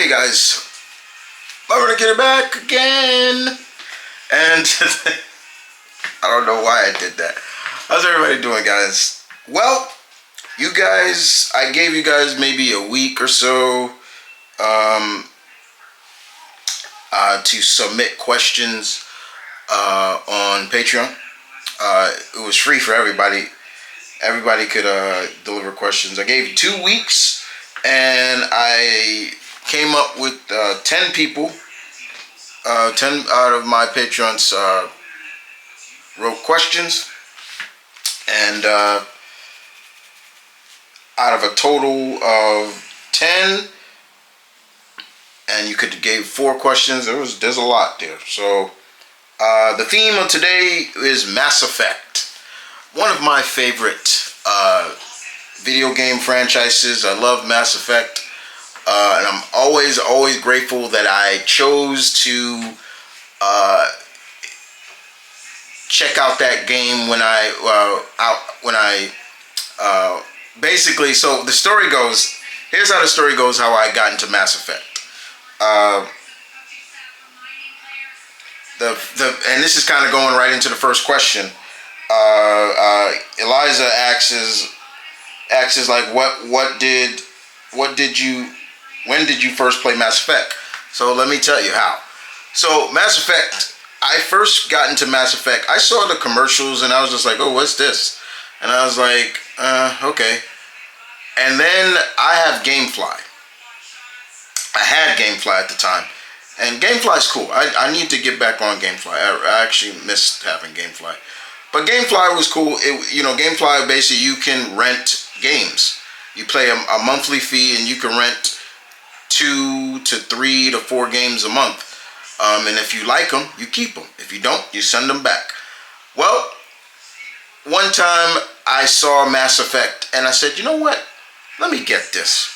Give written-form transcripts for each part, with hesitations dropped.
Hey guys, I'm gonna get it back again. And I don't know why I did that. How's everybody doing, guys? Well, you guys, I gave you guys maybe a week or so to submit questions on Patreon. It was free for everybody. Everybody could deliver questions. I gave you 2 weeks, and I came up with 10 people. 10 out of my patrons wrote questions, and out of a total of 10, and you could give 4 questions. There's a lot there. So the theme of today is Mass Effect. One of my favorite video game franchises. I love Mass Effect. And I'm always grateful that I chose to check out that game when I basically. So the story goes. Here's how the story goes. How I got into Mass Effect. And this is kind of going right into the first question. Eliza asks like, when did you first play Mass Effect? So let me tell you how. So Mass Effect, I first got into Mass Effect. I saw the commercials and I was just like, oh, what's this? And I was like, okay. And then I have GameFly. I had GameFly at the time. And GameFly's cool. I need to get back on GameFly. I actually missed having GameFly. But GameFly was cool. GameFly, basically you can rent games. You pay a monthly fee and you can rent 2 to 3 to 4 games a month. And if you like them, you keep them. If you don't, you send them back. Well, one time I saw Mass Effect and I said, you know what? Let me get this.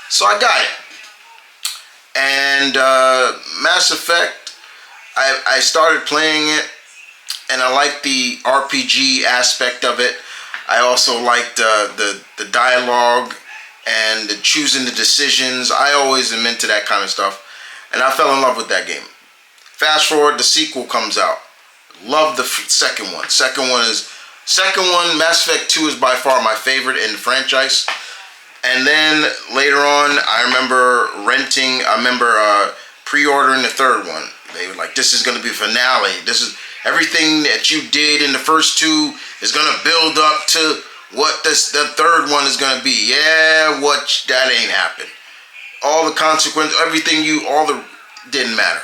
So I got it. And Mass Effect, I started playing it, and I liked the RPG aspect of it. I also liked the dialogue and the choosing the decisions. I always am into that kind of stuff, and I fell in love with that game. Fast forward, the sequel comes out. Love the second one. Mass Effect 2 is by far my favorite in the franchise. And then later on, I remember pre-ordering the third one. They were like, this is going to be finale. This is everything that you did in the first 2 is going to build up to what the third one is going to be. Yeah, that ain't happened. All the consequence, didn't matter.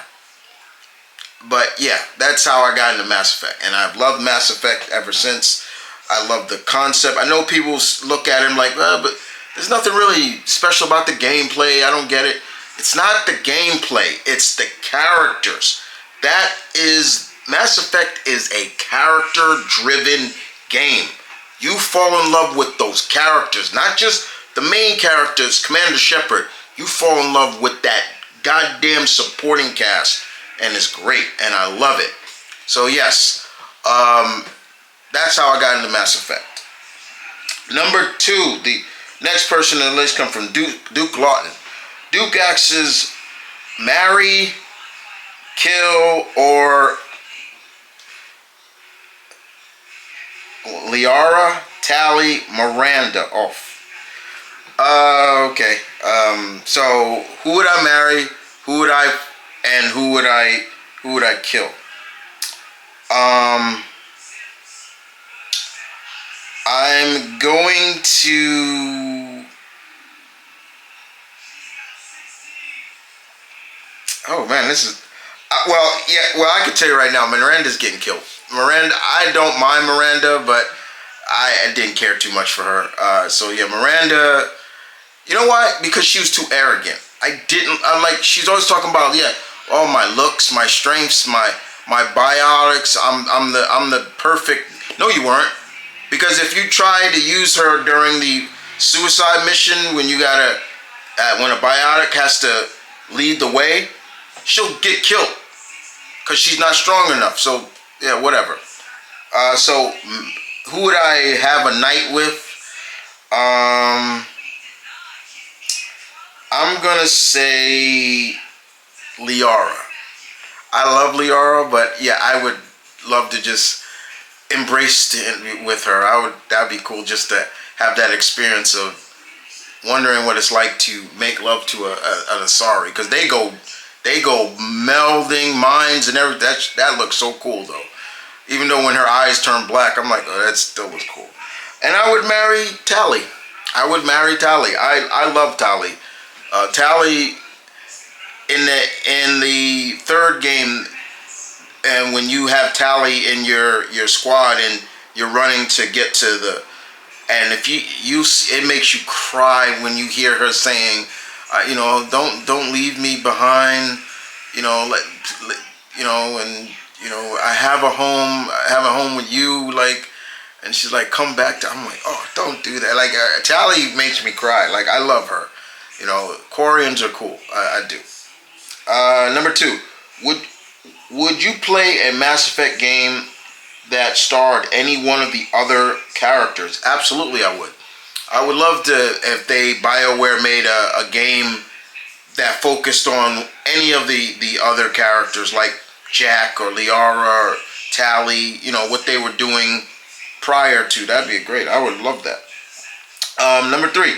But yeah, that's how I got into Mass Effect. And I've loved Mass Effect ever since. I love the concept. I know people look at him like, but there's nothing really special about the gameplay. I don't get it. It's not the gameplay. It's the characters. Mass Effect is a character-driven game. You fall in love with those characters, not just the main characters, Commander Shepard. You fall in love with that goddamn supporting cast, and it's great, and I love it. So yes, that's how I got into Mass Effect. Number 2, the next person on the list comes from Duke Lawton. Duke asks, marry, kill, or Liara, Tally, Miranda off. Okay. So who would I marry? Who would I kill? I'm going to. Oh man, this is. I can tell you right now, Miranda's getting killed. Miranda, I don't mind Miranda, but I didn't care too much for her. So yeah, Miranda. You know why? Because she was too arrogant. She's always talking about, all my looks, my strengths, my biotics. I'm the perfect. No, you weren't. Because if you try to use her during the suicide mission, when a biotic has to lead the way, she'll get killed because she's not strong enough. So yeah, whatever. So who would I have a night with? I'm gonna say Liara. I love Liara, but yeah, I would love to just embrace it with her. That'd be cool just to have that experience of wondering what it's like to make love to an Asari because they go melding minds and everything. That looks so cool though. Even though when her eyes turn black, I'm like, oh, that still looks cool. And I would marry Tally. I would marry Tally. I love Tally. Tally in the third game, and when you have Tally in your squad and you're running to get to the, and if you it makes you cry when you hear her saying, don't leave me behind, let and I have a home with you, like, and she's like, come back to. I'm like, oh, don't do that. Like, Tally makes me cry. Like, I love her. Quarians are cool. I do. Number two, would would you play a Mass Effect game that starred any one of the other characters? Absolutely, I would. I would love to if BioWare made a game that focused on any of the other characters like Jack or Liara or Tally. What they were doing prior to. That'd be great. I would love that. Number three,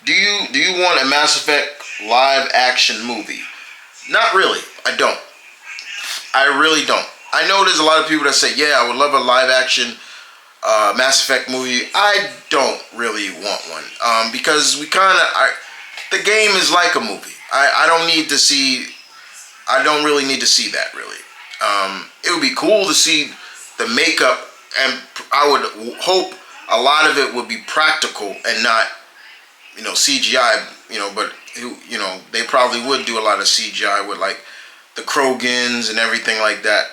do you want a Mass Effect live action movie? Not really. I don't. I really don't. I know there's a lot of people that say, yeah, I would love a live action Mass Effect movie. I don't really want one because the game is like a movie. I don't need to see. I don't really need to see that really. It would be cool to see the makeup, and I would hope a lot of it would be practical and not CGI. But they probably would do a lot of CGI with like the Krogans and everything like that.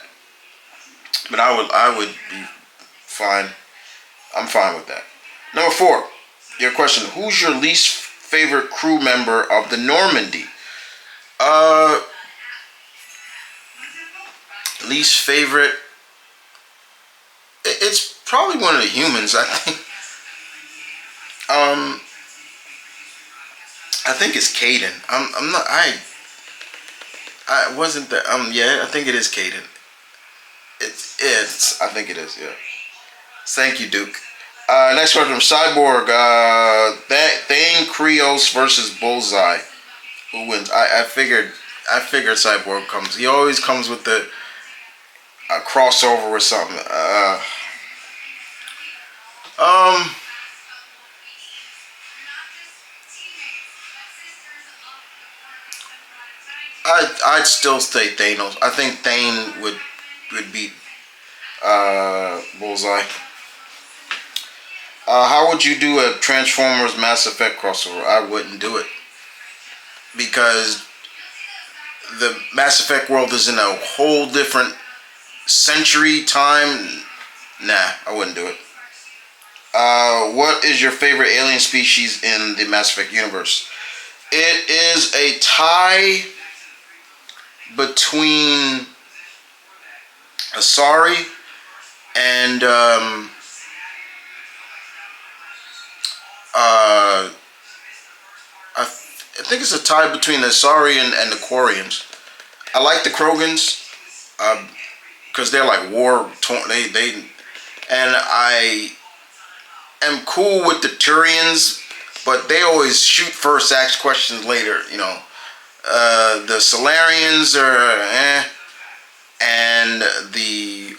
But I would be fine. I'm fine with that. Number four, your question: who's your least favorite crew member of the Normandy? Uh, Least favorite. It's probably one of the humans. I think. Um, I think it's Caden. I'm not. I wasn't that. Yeah, I think it is Caden. It's. I think it is. Yeah. Thank you, Duke. Next question from Cyborg. Thane Krios versus Bullseye. Who wins? I figured. I figured Cyborg comes. He always comes with the a crossover or something. Um. I'd still say Thanos. I think Thane would beat Bullseye. How would you do a Transformers Mass Effect crossover? I wouldn't do it because the Mass Effect world is in a whole different century time. Nah, I wouldn't do it. What is your favorite alien species in the Mass Effect universe? It is a tie between Asari and I think it's a tie between the Asari and the Quarians. I like the Krogans because they're like war torn. They and I am cool with the Turians, but they always shoot first, ask questions later. The Solarians are and the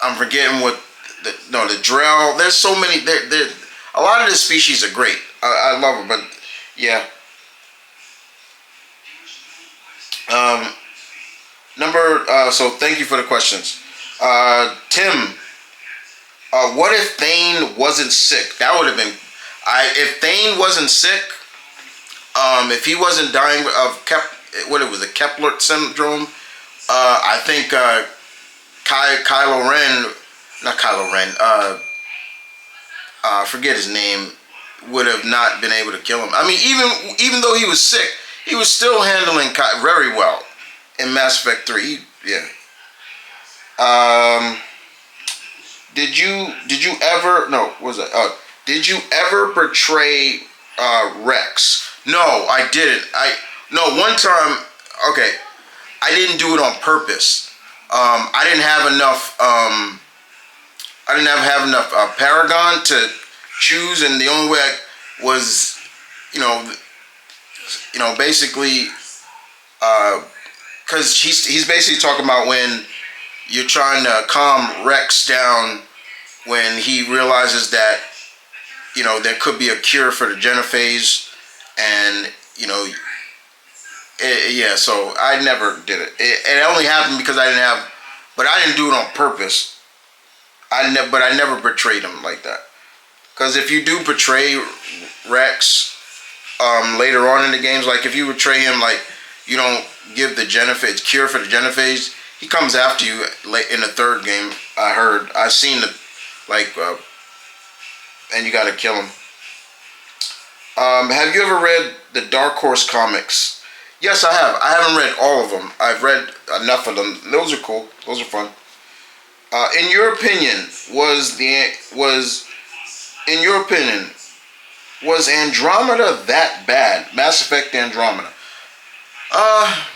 I'm forgetting what the Drell. There's so many. A lot of the species are great. I love them, but yeah. Um, so thank you for the questions. Tim, what if Thane wasn't sick? That would have been. If Thane wasn't sick, if he wasn't dying of what it was, a Kepler syndrome, I think Kylo Ren, not Kylo Ren, I forget his name, would have not been able to kill him. I mean, even though he was sick, he was still handling very well in Mass Effect 3. Yeah. Um, did you ever? No, what was that? Did you ever portray Rex. No, I didn't. No, one time. Okay, I didn't do it on purpose. I didn't have enough. I didn't have enough Paragon to choose, and the only way I was, you know, basically, because he's basically talking about when you're trying to calm Rex down when he realizes that there could be a cure for the Genophage, and yeah. So I never did it. It only happened because I didn't have, but I didn't do it on purpose. But I never betrayed him like that. Because if you do betray Rex later on in the games, like if you betray him, like you don't give the Genophage cure for the Genophage, he comes after you late in the third game. I seen the and you got to kill him. Have you ever read the Dark Horse comics? Yes, I have. I haven't read all of them. I've read enough of them. Those are cool. Those are fun. In your opinion, was Andromeda that bad? Mass Effect Andromeda. I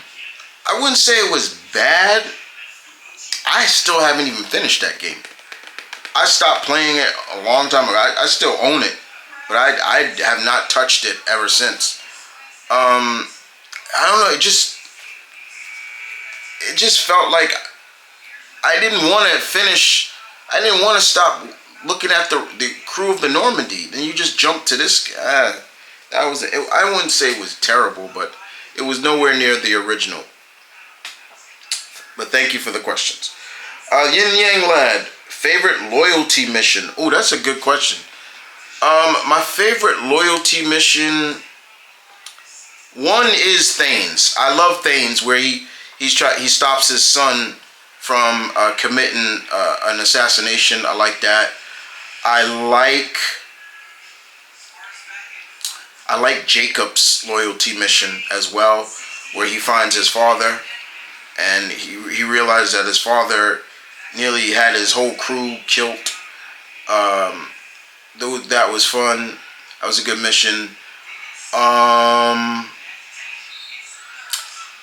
wouldn't say it was bad. I still haven't even finished that game. I stopped playing it a long time ago. I still own it, but I have not touched it ever since. I don't know. It just felt like I didn't want to finish. I didn't want to stop looking at the crew of the Normandy. Then you just jump to this. I wouldn't say it was terrible, but it was nowhere near the original. But thank you for the questions. Yin Yang Lad, favorite loyalty mission? Oh, that's a good question. My favorite loyalty mission, one is Thane's. I love Thane's, where he stops his son from committing an assassination. I like that. I like Jacob's loyalty mission as well, where he finds his father, and he realized that his father nearly had his whole crew killed. That was fun. That was a good mission.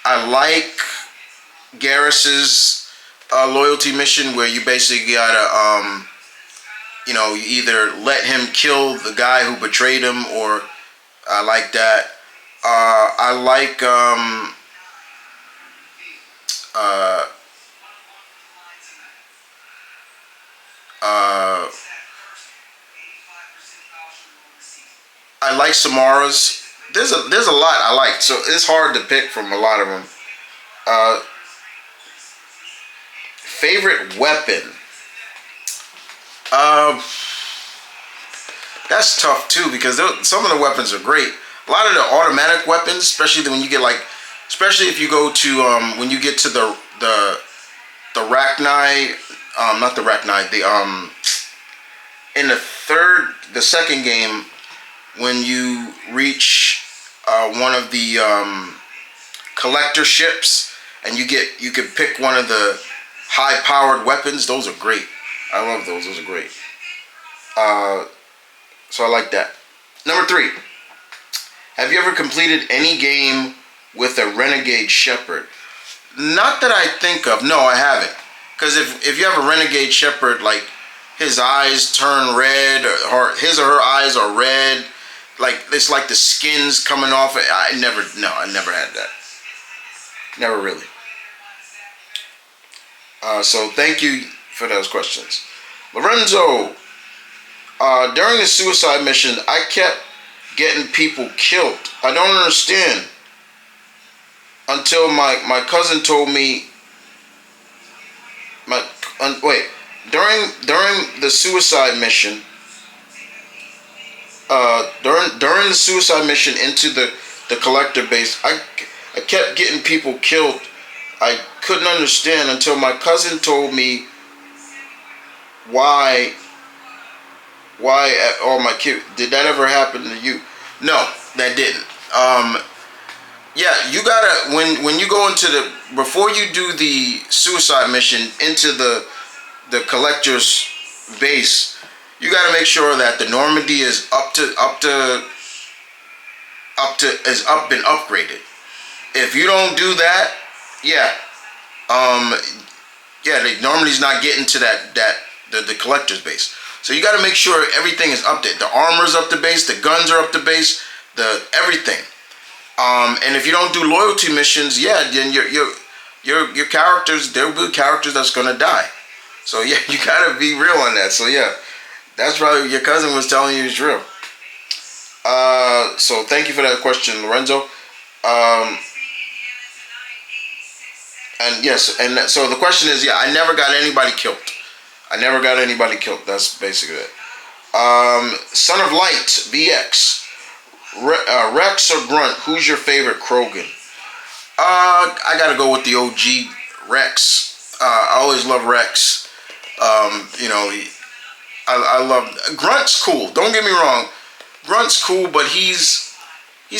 I like Garrus's loyalty mission, where you basically gotta you either let him kill the guy who betrayed him, or I like that. I like I like Samara's. There's a lot I like, so it's hard to pick from a lot of them. Favorite weapon? That's tough too, because some of the weapons are great. A lot of the automatic weapons, especially when you get especially if you go to when you get to the Rachni, not the Rachni, in the second game, when you reach one of the collector ships, and you can pick one of the high-powered weapons. Those are great. I love those. Those are great. So I like that. Number 3. Have you ever completed any game with a Renegade Shepherd? Not that I think of. No, I haven't. Because if you have a Renegade Shepherd, like his eyes turn red, or his or her eyes are red, like it's like the skin's coming off. I never had that. Never really. So thank you for those questions. Lorenzo, during the suicide mission, I kept getting people killed. I don't understand. Until my cousin told me. During the suicide mission. During the suicide mission into the collector base, I kept getting people killed. I couldn't understand until my cousin told me why all my kids. Did that ever happen to you? No, that didn't. Yeah, you gotta when you go into before you do the suicide mission into the collector's base, you gotta make sure that the Normandy is up to been upgraded. If you don't do that, yeah, they normally is not getting to the collector's base. So you got to make sure everything is up there. The armor's up to base, the guns are up to base, the everything. And if you don't do loyalty missions, yeah, then your characters, there will be characters that's gonna die. So yeah, you gotta be real on that. So yeah, that's probably your cousin was telling you it's real. So thank you for that question, Lorenzo. And yes, and so the question is, yeah, I never got anybody killed. I never got anybody killed. That's basically it. Son of Light, VX. Rex or Grunt, who's your favorite Krogan? I gotta go with the OG Rex. I always love Rex. I love Grunt's cool. Don't get me wrong, Grunt's cool, but he's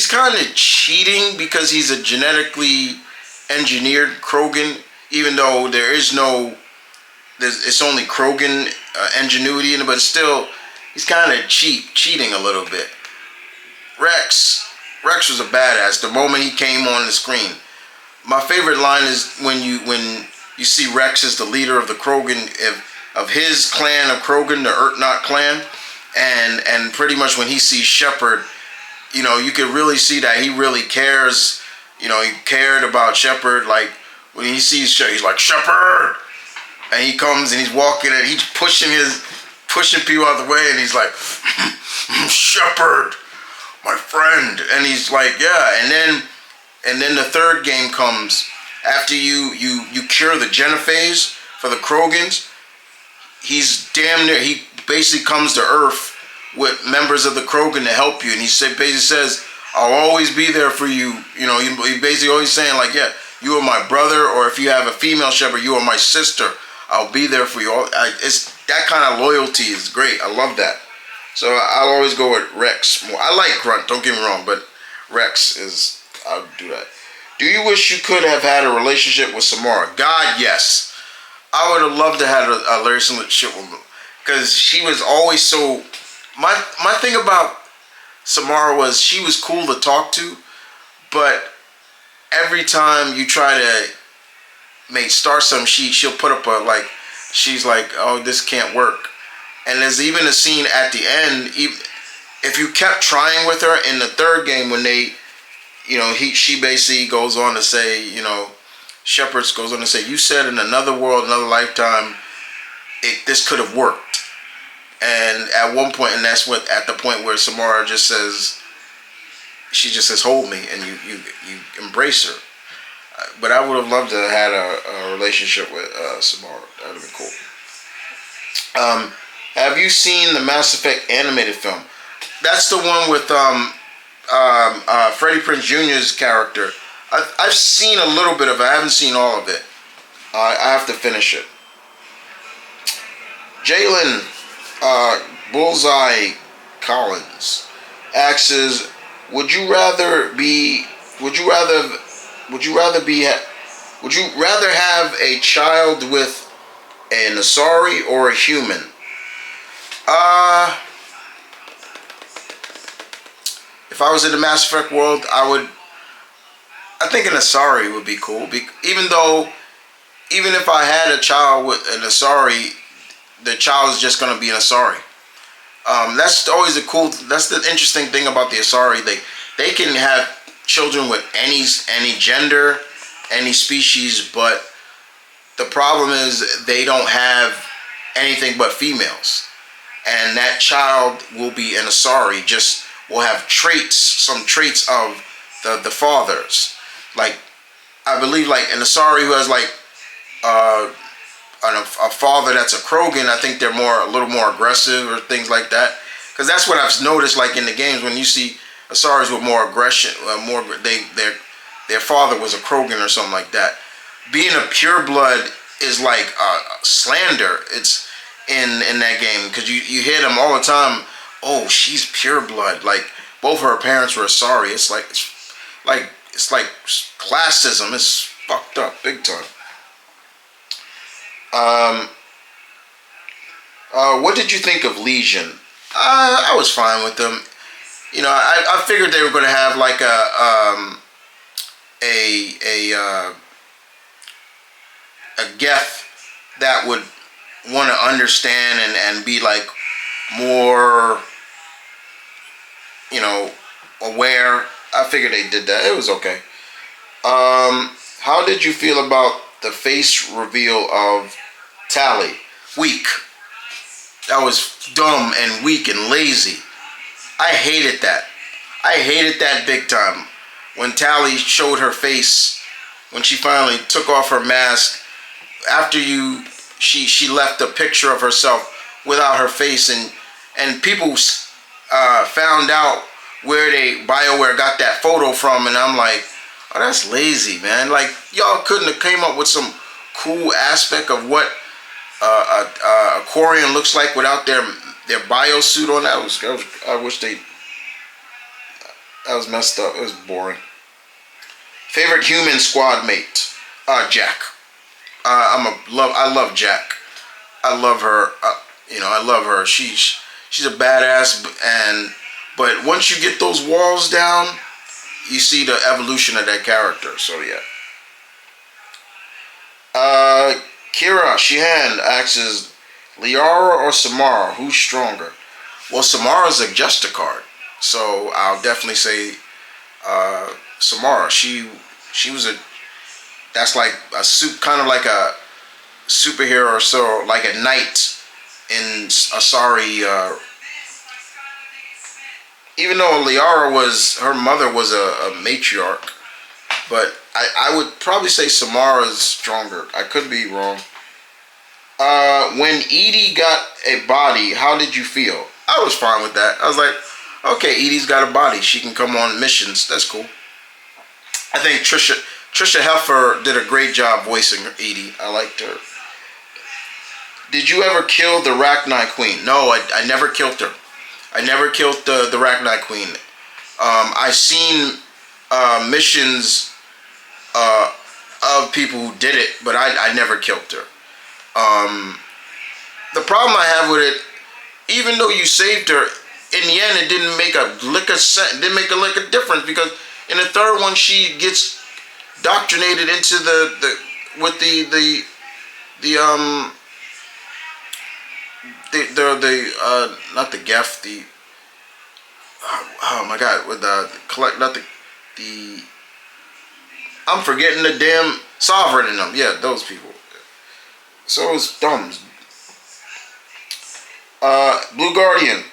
kind of cheating because he's a genetically engineered Krogan. Even though it's only Krogan ingenuity in it, but still, he's kind of cheating a little bit. Rex was a badass the moment he came on the screen. My favorite line is when you see Rex as the leader of the Krogan of his clan of Krogan, the Urtnot clan, and pretty much when he sees Shepard, you could really see that he really cares. He cared about Shepard. Like when he sees Shepard, he's like, Shepard, and he comes and he's walking and he's pushing people out of the way, and he's like, Shepard, my friend, and he's like, yeah, and then the third game comes after you cure the genophage for the Krogans. He's damn near, he basically comes to Earth with members of the Krogan to help you, and he basically says, I'll always be there for you. He basically always saying like, yeah, you are my brother, or if you have a female Shepard, you are my sister. I'll be there for you. It's that kind of loyalty is great. I love that. So I'll always go with Rex more. I like Grunt, don't get me wrong, but Rex is, I'll do that. Do you wish you could have had a relationship with Samara? God, yes. I would have loved to have a relationship with her, because she was always so, my thing about Samara was she was cool to talk to, but every time you try to start something, she'll put up she's like, oh, this can't work. And there's even a scene at the end, if you kept trying with her in the third game when she basically goes on to say, Shepard goes on to say, you said in another world, another lifetime, this could have worked. And at one point, and that's what, at the point where Samara just says, she just says, hold me, and you embrace her. But I would have loved to have had a relationship with Samara. That would have been cool. Have you seen the Mass Effect animated film? That's the one with Freddie Prinze Jr.'s character. I've seen a little bit of it. I haven't seen all of it. I have to finish it. Jalen Bullseye Collins asks, would you rather have a child with an Asari or a human? If I was in the Mass Effect world, I think an Asari would be cool. Even if I had a child with an Asari, the child is just going to be an Asari. That's always that's the interesting thing about the Asari. They can have children with any gender, any species, but the problem is they don't have anything but females. And that child will be an Asari, just will have some traits of the fathers. Like, I believe like an Asari who has like a father that's a Krogan, I think they're a little more aggressive or things like that. Because that's what I've noticed, like in the games, when you see Asaris with more aggression, their father was a Krogan or something like that. Being a pureblood is like slander. It's in that game, because you hear them all the time. Oh, she's pureblood. Like both her parents were Asari. It's like classism. It's fucked up big time. What did you think of Legion? I was fine with them. I figured they were going to have like a a guest that would want to understand and be like more, you know, aware. I figured they did that. It was okay. How did you feel about the face reveal of Tally? Weak. That was dumb and weak and lazy. I hated that. I hated that big time. When Tally showed her face, when she finally took off her mask, after she left a picture of herself without her face, and people found out where BioWare got that photo from, and I'm like, oh, that's lazy, man. Like, y'all couldn't have came up with some cool aspect of what a Quarian looks like without their bio suit on. I wish they. That was messed up. It was boring. Favorite human squad mate? Jack. I love Jack. I love her. I love her. She's a badass, but once you get those walls down, you see the evolution of that character. So yeah. Kira Sheehan asks, Liara or Samara, who's stronger? Well, Samara's a Justice card, so I'll definitely say Samara. She was that's like kind of like a superhero or so, like a knight in Asari. Even though Liara her mother was a matriarch, but I would probably say Samara is stronger. I could be wrong. When Edie got a body, how did you feel? I was fine with that. I was like, okay, Edie's got a body. She can come on missions. That's cool. I think Trisha Helfer did a great job voicing Edie. I liked her. Did you ever kill the Rachni Queen? No, I never killed her. I never killed the Rachni Queen. I've seen missions of people who did it, but I never killed her. The problem I have with it, even though you saved her, in the end it didn't make a lick of difference, because in the third one she gets doctrinated into not the Geth, oh my god, with the collect, not the I'm forgetting the damn Sovereign in them. Yeah, those people. So it's dumb. Blue Guardian,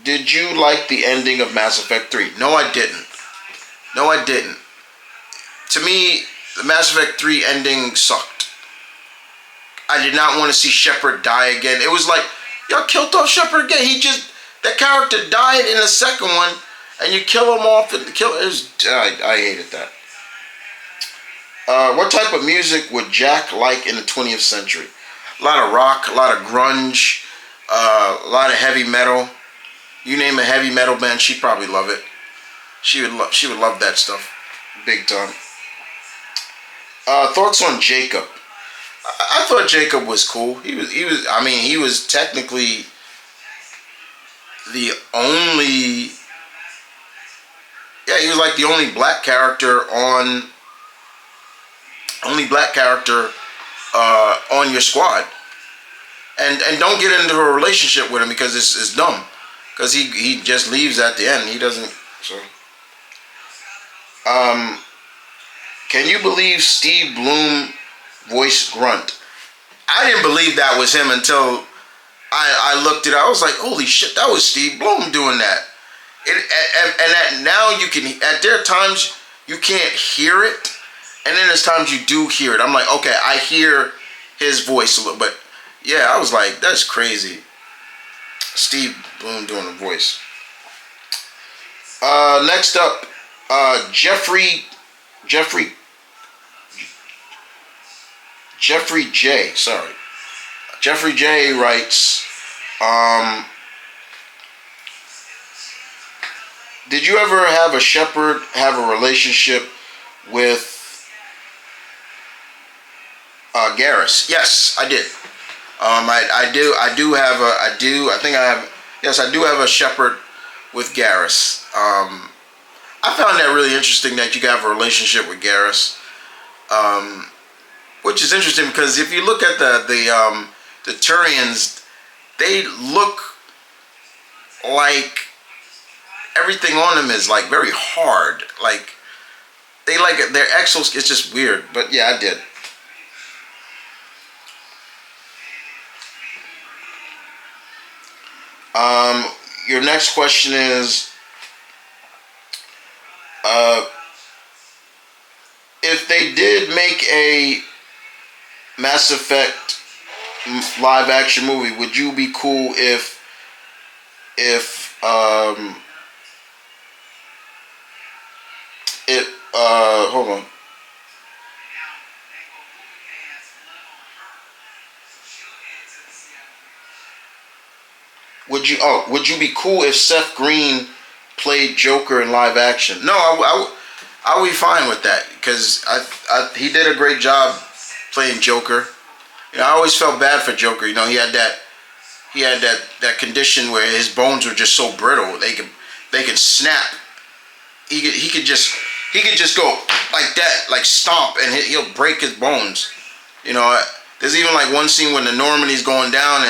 did you like the ending of Mass Effect 3? No, I didn't. No, I didn't. To me, the Mass Effect 3 ending sucked. I did not want to see Shepard die again. It was like, y'all killed off Shepard again. That character died in the second one, and you kill him off. I hated that. What type of music would Jack like in the 20th century? A lot of rock, a lot of grunge, a lot of heavy metal. You name a heavy metal band, she'd probably love it. She would love that stuff, big time. Thoughts on Jacob? I thought Jacob was cool. He was technically the only. Yeah, he was like the only black character on your squad, and don't get into a relationship with him, because it's dumb, because he just leaves at the end. He doesn't. So, can you believe Steve Bloom voiced Grunt? I didn't believe that was him until I looked it up. I was like, holy shit, that was Steve Bloom doing that. Now you can, at there times you can't hear it, and then there's times you do hear it. I'm like, okay, I hear his voice a little, but yeah, I was like, that's crazy. Steve Bloom doing the voice. Next up, Jeffrey J. Sorry, Jeffrey J. writes, did you ever have a Shepard have a relationship with Garrus? Yes, I did. I do have a Shepard with Garrus. I found that really interesting that you have a relationship with Garrus, which is interesting because if you look at the Turians, they look like everything on them is like very hard. Like they like their exos. It's just weird, but yeah, I did. Your next question is, if they did make a Mass Effect live action movie, would you be cool if it hold on. Would you be cool if Seth Green played Joker in live action? No, I would be fine with that because he did a great job playing Joker. You know, I always felt bad for Joker. You know, he had that condition where his bones were just so brittle they could snap. He could just go like that, like stomp, and he'll break his bones. You know, there's even like one scene when the Normandy's going down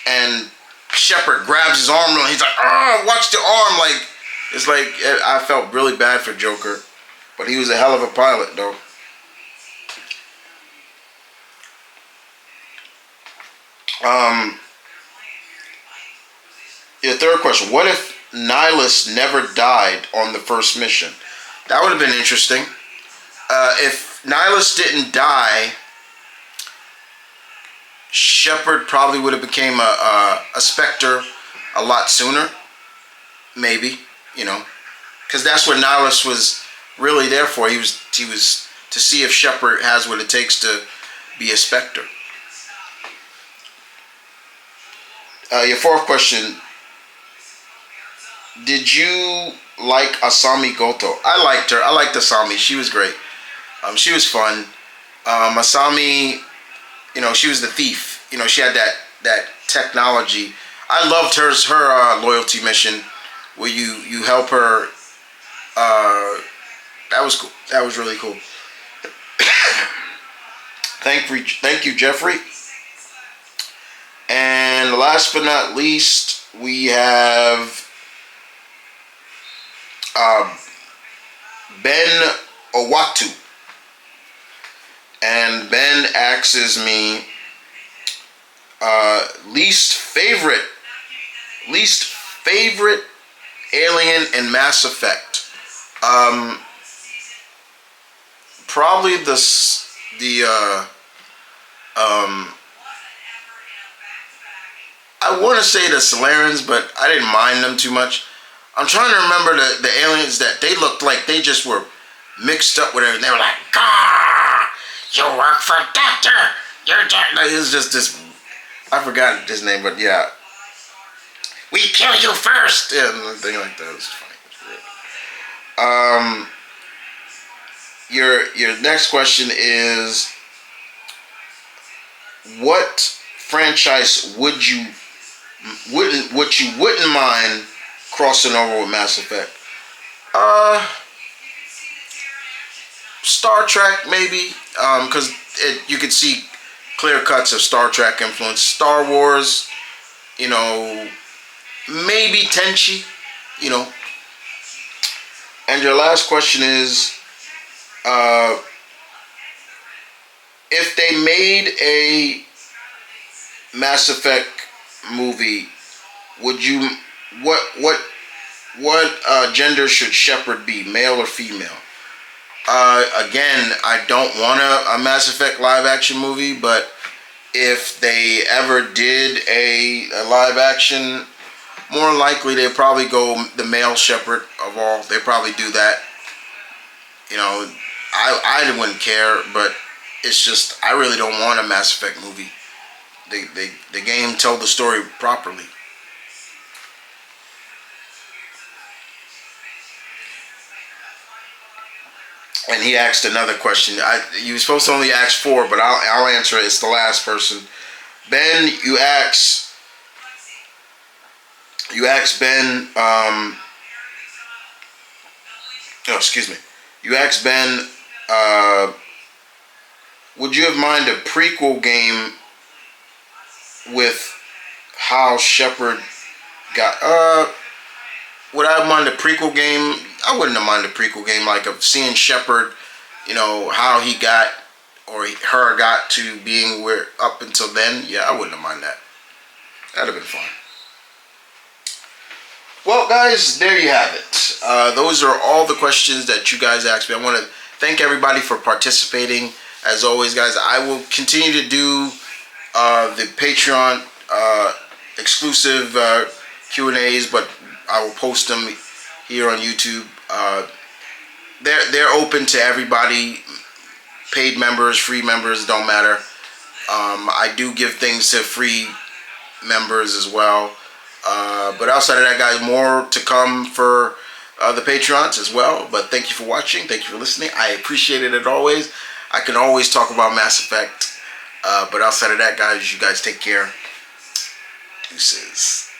and Shepard grabs his arm and he's like, "Oh, watch the arm!" Like it's like I felt really bad for Joker, but he was a hell of a pilot, though. Your third question: what if Nihilus never died on the first mission? That would have been interesting. If Nihilus didn't die, Shepard probably would have became a Spectre a lot sooner. Maybe, you know, because that's what Nihilus was really there for. He was to see if Shepard has what it takes to be a Spectre. Your fourth question: did you like Asami Goto? I liked her. I liked Asami. She was great. She was fun. Asami, you know, she was the thief. You know, she had that technology. I loved her loyalty mission where you help her. That was cool. That was really cool. Thank you, Jeffrey. And last but not least, we have Ben Owatu. And Ben asks me least favorite alien in Mass Effect. Probably I want to say the Solarians, but I didn't mind them too much. I'm trying to remember the aliens that they looked like they just were mixed up with everything. They were like, "Gah, you work for Doctor. You're Doctor." Like, it was just this. I forgot his name, but yeah. We kill you first. Yeah, thing like that. It was funny. Your next question is, what franchise would you wouldn't mind crossing over with Mass Effect? Star Trek maybe, because you could see clear cuts of Star Trek influence. Star Wars, you know, maybe Tenchi, you know. And your last question is, if they made a Mass Effect movie, would you what gender should Shepard be, male or female? Again, I don't want a Mass Effect live action movie, but if they ever did a live action, more likely they'd probably go the male Shepard of all. They'd probably do that. You know, I wouldn't care, but it's just I really don't want a Mass Effect movie. The game told the story properly. And he asked another question. You were supposed to only ask 4, but I'll answer it. It's the last person. Ben, you asked, You asked Ben. Oh, excuse me. You asked Ben. Would you have mind a prequel game with how Shepard got? Would I mind a prequel game? I wouldn't have mind a prequel game, like of seeing Shepard, how he got or her got to being where up until then. Yeah, I wouldn't have mind that. That'd have been fun. Well, guys, there you have it. Those are all the questions that you guys asked me. I want to thank everybody for participating. As always, guys, I will continue to do the Patreon exclusive Q&As, but I will post them here on YouTube. They're open to everybody, paid members, free members, don't matter. I do give things to free members as well. But outside of that, guys, more to come for the Patreons as well. But thank you for watching. Thank you for listening. I appreciate it as always. I can always talk about Mass Effect. But outside of that, guys, you guys take care. Deuces.